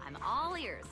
I'm all ears.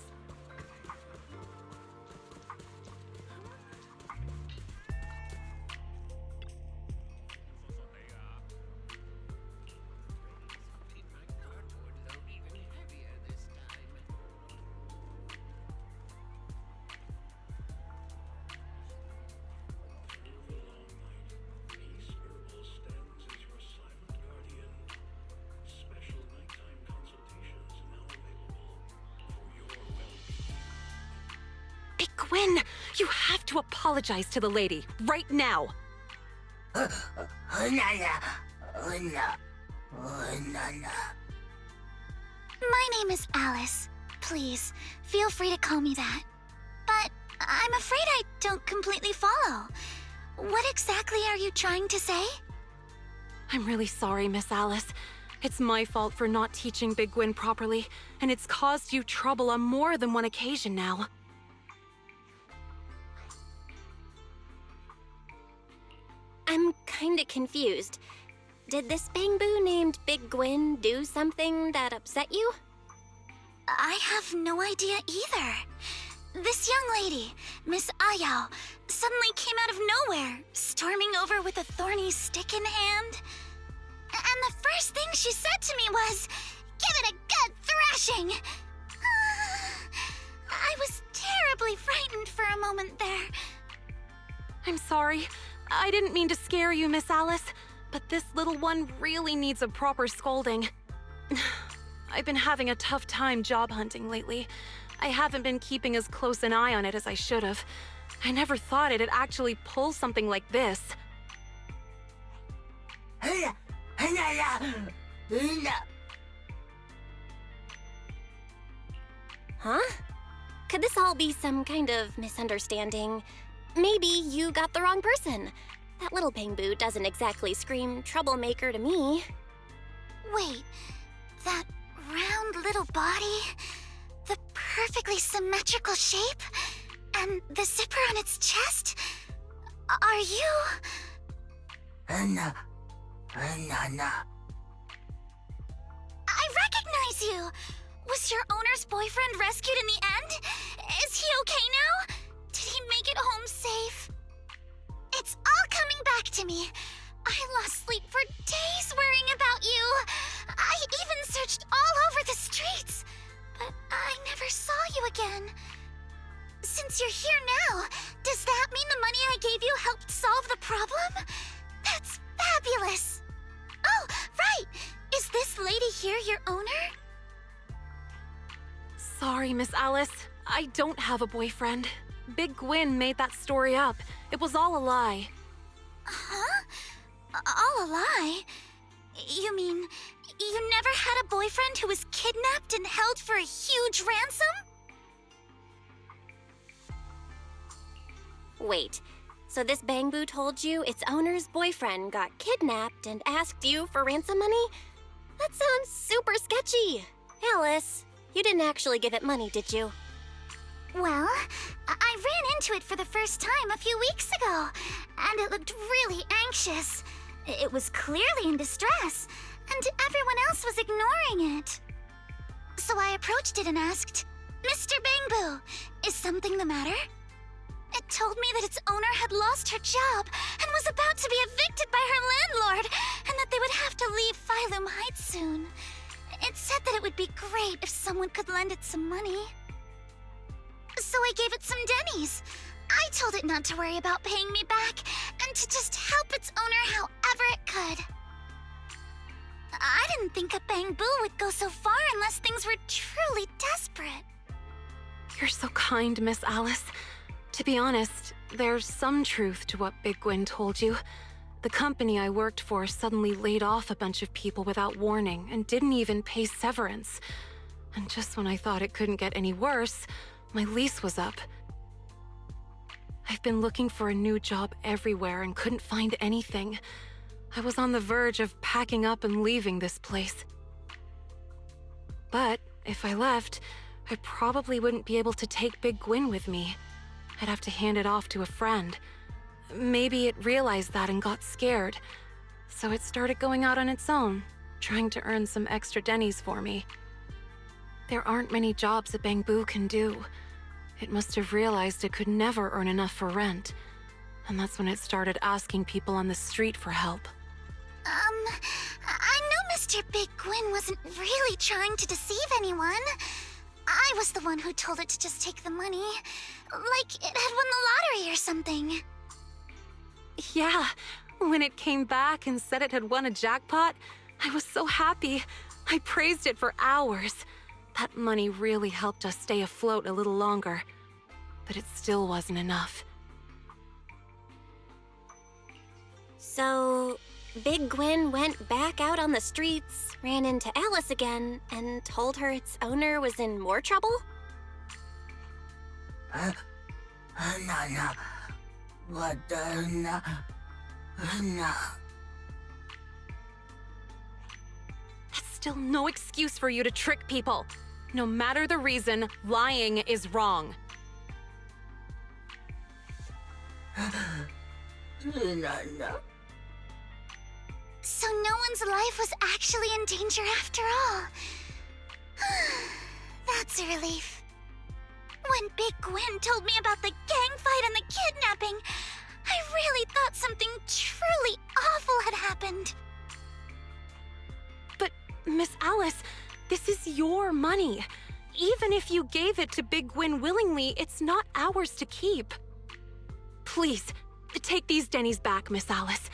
Gwen, you have to apologize to the lady, right now. My name is Alice. Please, feel free to call me that. But I'm afraid I don't completely follow. What exactly are you trying to say? I'm really sorry, Miss Alice. It's my fault for not teaching Big Gwen properly, and it's caused you trouble on more than one occasion now. I'm kinda confused. Did this bangbu named Big Gwen do something that upset you? I have no idea either. This young lady, Miss Ayao, suddenly came out of nowhere, storming over with a thorny stick in hand. And the first thing she said to me was, "Give it a good thrashing!" I was terribly frightened for a moment there. I'm sorry. I didn't mean to scare you, Miss Alice, but this little one really needs a proper scolding. I've been having a tough time job hunting lately. I haven't been keeping as close an eye on it as I should have. I never thought it'd actually pull something like this. Huh? Could this all be some kind of misunderstanding? Maybe you got the wrong person. That little bangbu doesn't exactly scream troublemaker to me. Wait, that round little body, the perfectly symmetrical shape, and the zipper on its chest? Are you... I recognize you! Was your owner's boyfriend rescued in the end? Is he okay now? Did he make it home safe? It's all coming back to me. I lost sleep for days worrying about you. I even searched all over the streets, but I never saw you again. Since you're here now, does that mean the money I gave you helped solve the problem? That's fabulous! Oh, right! Is this lady here your owner? Sorry, Miss Alice. I don't have a boyfriend. Big Gwen made that story up. It was all a lie. Huh? All a lie? You mean you never had a boyfriend who was kidnapped and held for a huge ransom? Wait, so this bangbu told you its owner's boyfriend got kidnapped and asked you for ransom money? That sounds super sketchy. Alice, you didn't actually give it money, did you? Well, I ran into it for the first time a few weeks ago, and it looked really anxious. It was clearly in distress, and everyone else was ignoring it. So I approached it and asked, "Mr. Bangbu, is something the matter?" It told me that its owner had lost her job and was about to be evicted by her landlord, and that they would have to leave Phylum Heights soon. It said that it would be great if someone could lend it some money. So I gave it some dennies. I told it not to worry about paying me back, and to just help its owner however it could. I didn't think a bangbu would go so far unless things were truly desperate. You're so kind, Miss Alice. To be honest, there's some truth to what Big Gwen told you. The company I worked for suddenly laid off a bunch of people without warning and didn't even pay severance. And just when I thought it couldn't get any worse, my lease was up. I've been looking for a new job everywhere and couldn't find anything. I was on the verge of packing up and leaving this place. But if I left, I probably wouldn't be able to take Big Gwen with me. I'd have to hand it off to a friend. Maybe it realized that and got scared. So it started going out on its own, trying to earn some extra dennies for me. There aren't many jobs a bamboo can do. It must have realized it could never earn enough for rent. And that's when it started asking people on the street for help. I know Mr. Big Gwyn wasn't really trying to deceive anyone. I was the one who told it to just take the money. Like it had won the lottery or something. Yeah, when it came back and said it had won a jackpot, I was so happy. I praised it for hours. That money really helped us stay afloat a little longer. But it still wasn't enough. So, Big Gwyn went back out on the streets, ran into Alice again, and told her its owner was in more trouble? No. What no. That's still no excuse for you to trick people. No matter the reason, lying is wrong. No. So no one's life was actually in danger after all. That's a relief. When Big Gwyn told me about the gang fight and the kidnapping, I really thought something truly awful had happened. But, Miss Alice, this is your money. Even if you gave it to Big Gwyn willingly, it's not ours to keep. Please, take these Denny's back, Miss Alice.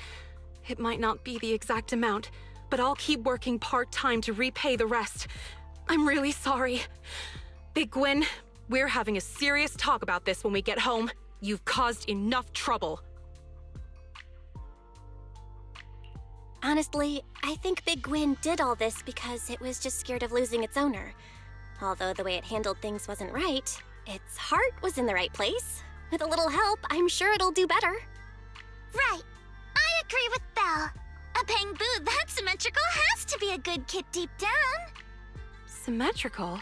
It might not be the exact amount, but I'll keep working part-time to repay the rest. I'm really sorry. Big Gwyn, we're having a serious talk about this when we get home. You've caused enough trouble. Honestly, I think Big Gwyn did all this because it was just scared of losing its owner. Although the way it handled things wasn't right, its heart was in the right place. With a little help, I'm sure it'll do better. Right. I agree with Belle. A bamboo that symmetrical has to be a good kid deep down. Symmetrical?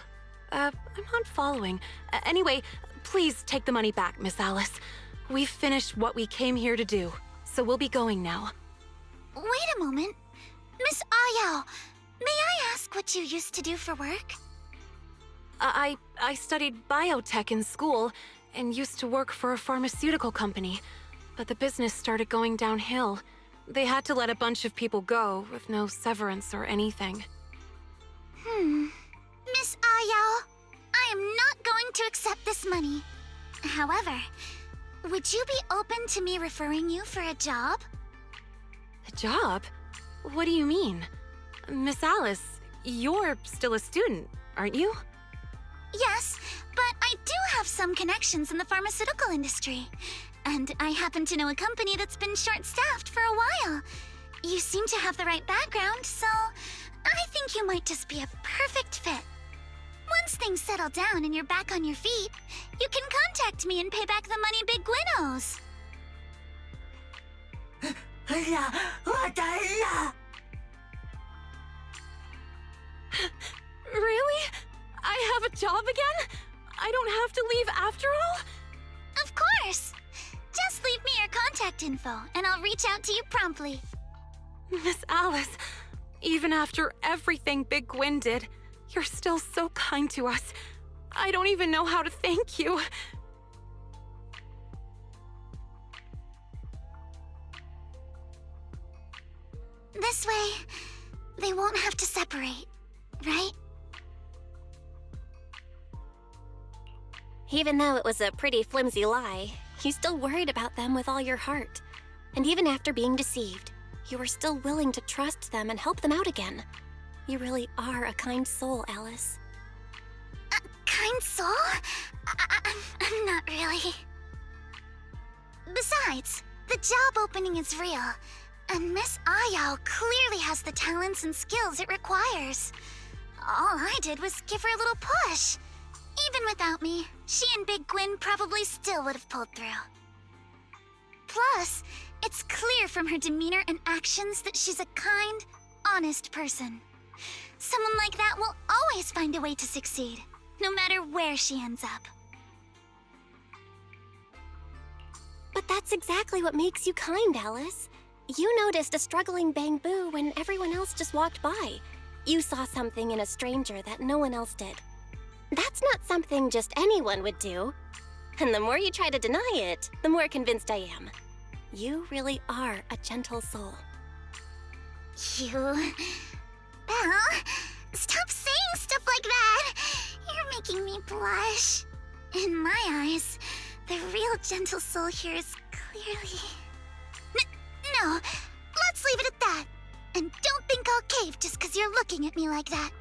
I'm not following. Anyway, please take the money back, Miss Alice. We've finished what we came here to do, so we'll be going now. Wait a moment. Miss Ayao, may I ask what you used to do for work? I studied biotech in school and used to work for a pharmaceutical company, but the business started going downhill. They had to let a bunch of people go with no severance or anything. Miss Ayao, I am not going to accept this money. However, would you be open to me referring you for a job? A job? What do you mean? Miss Alice, you're still a student, aren't you? Yes, but I do have some connections in the pharmaceutical industry. And I happen to know a company that's been short-staffed for a while. You seem to have the right background, so I think you might just be a perfect fit. Once things settle down and you're back on your feet, you can contact me and pay back the money Big Gwyn owes. Really? I have a job again? I don't have to leave after all? Of course! Just leave me your contact info, and I'll reach out to you promptly. Miss Alice, even after everything Big Gwyn did, you're still so kind to us. I don't even know how to thank you. This way, they won't have to separate, right? Even though it was a pretty flimsy lie, you still worried about them with all your heart. And even after being deceived, you were still willing to trust them and help them out again. You really are a kind soul, Alice. A kind soul? I'm not really. Besides, the job opening is real, and Miss Ayao clearly has the talents and skills it requires. All I did was give her a little push. Even without me, she and Big Gwyn probably still would have pulled through. Plus, it's clear from her demeanor and actions that she's a kind, honest person. Someone like that will always find a way to succeed, no matter where she ends up. But that's exactly what makes you kind, Alice. You noticed a struggling bamboo when everyone else just walked by. You saw something in a stranger that no one else did. That's not something just anyone would do. And the more you try to deny it, the more convinced I am. You really are a gentle soul. You... Belle, stop saying stuff like that! You're making me blush. In my eyes, the real gentle soul here is clearly... No, let's leave it at that. And don't think I'll cave just because you're looking at me like that.